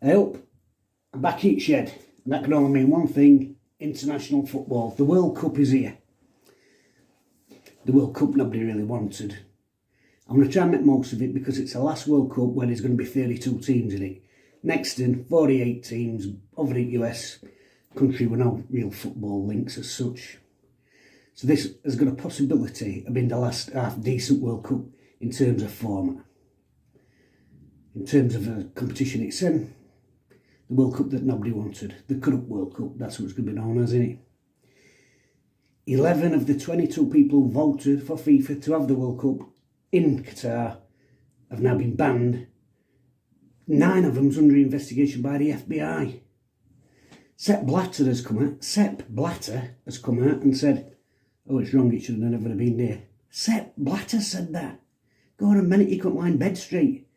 I hope I'm back in shed, and that can only mean one thing: international football. The World Cup is here. The World Cup nobody really wanted. I'm going to try and make most of it because it's the last World Cup where there's going to be 32 teams in it. Next in, 48 teams over the US, country with no real football links as such. So this has got a possibility of being the last half-decent World Cup in terms of format. In terms of a competition it's in, the World Cup that nobody wanted. The Corrupt World Cup, that's what it's going to be known as, isn't it? 11 of the 22 people who voted for FIFA to have the World Cup in Qatar have now been banned. 9 of them's under investigation by the FBI. Sepp Blatter has come out and said, "Oh, it's wrong, it should have never been there." Sepp Blatter said that. Go on a minute, he couldn't lie in bed straight.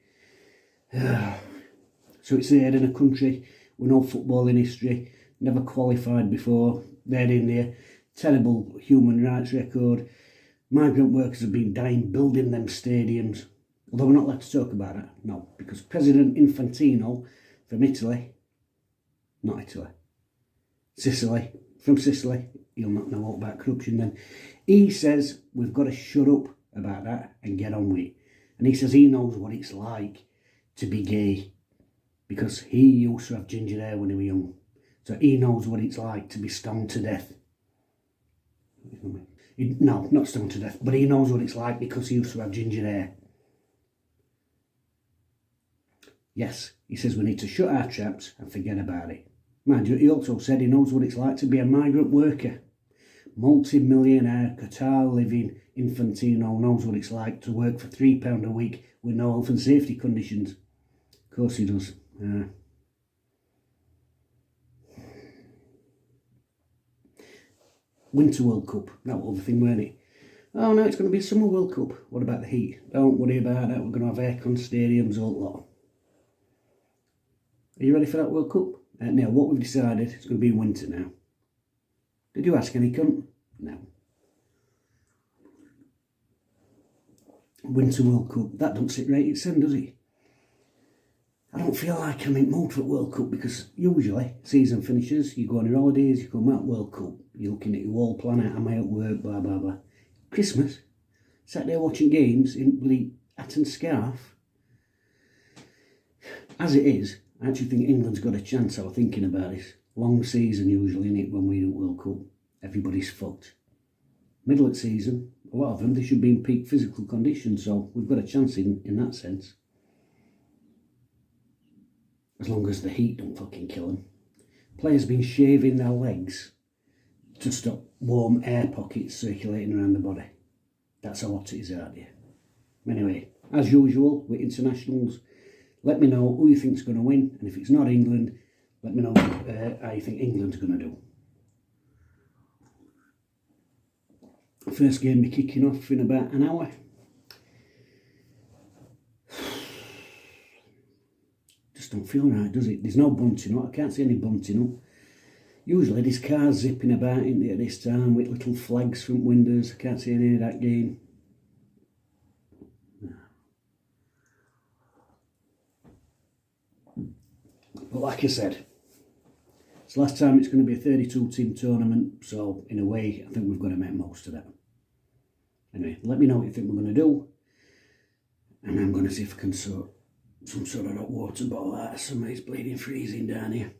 So it's there in a country with no footballing history, never qualified before. They're in there. Terrible human rights record. Migrant workers have been dying building them stadiums. Although we're not allowed to talk about it. No, because President Infantino from Italy, not Italy, Sicily, from Sicily, he'll not know all about corruption then. He says we've got to shut up about that and get on with it. And he says he knows what it's like to be gay because he used to have ginger hair when he was young. So he knows what it's like to be stoned to death. No, not stoned to death, but he knows what it's like because he used to have ginger hair. Yes, he says we need to shut our traps and forget about it. Mind you, he also said he knows what it's like to be a migrant worker. Multi-millionaire, Qatar-living Infantino knows what it's like to work for £3 a week with no health and safety conditions. Of course he does. Winter World Cup, that was the thing, weren't it? Oh no, it's going to be a Summer World Cup. What about the heat? Don't worry about that, we're going to have aircon stadiums, all lot. Are you ready for that World Cup? Now, what we've decided, it's going to be winter now. Did you ask any cunt? No. Winter World Cup, that don't sit right its end, does it? I don't feel like I'm in mood for World Cup because usually season finishes, you go on your holidays, you come out World Cup, you're looking at your wall planet, am I at work, blah blah blah. Christmas, sat there watching games in bloody hat and scarf. As it is, I actually think England's got a chance. I was thinking about this. Long season usually, innit, when we do World Cup. Everybody's fucked. Middle of the season, a lot of them, they should be in peak physical condition, so we've got a chance in that sense. As long as the heat don't fucking kill them. Players been shaving their legs to stop warm air pockets circulating around the body. That's how hot it is out there. Anyway, as usual with internationals, let me know who you think's going to win, and if it's not England, let me know how you think England's going to do. First game be kicking off in about an hour. Just don't feel right, does it? There's no bunting up. I can't see any bunting up. Usually there's cars zipping about in there this time with little flags front windows. I can't see any of that game. But like I said, it's the last time it's going to be a 32 team tournament, so in a way I think we've got to make most of that. Anyway, let me know what you think we're going to do, and I'm going to see if I can sort some sort of hot water bottle out of somebody's bleeding freezing down here.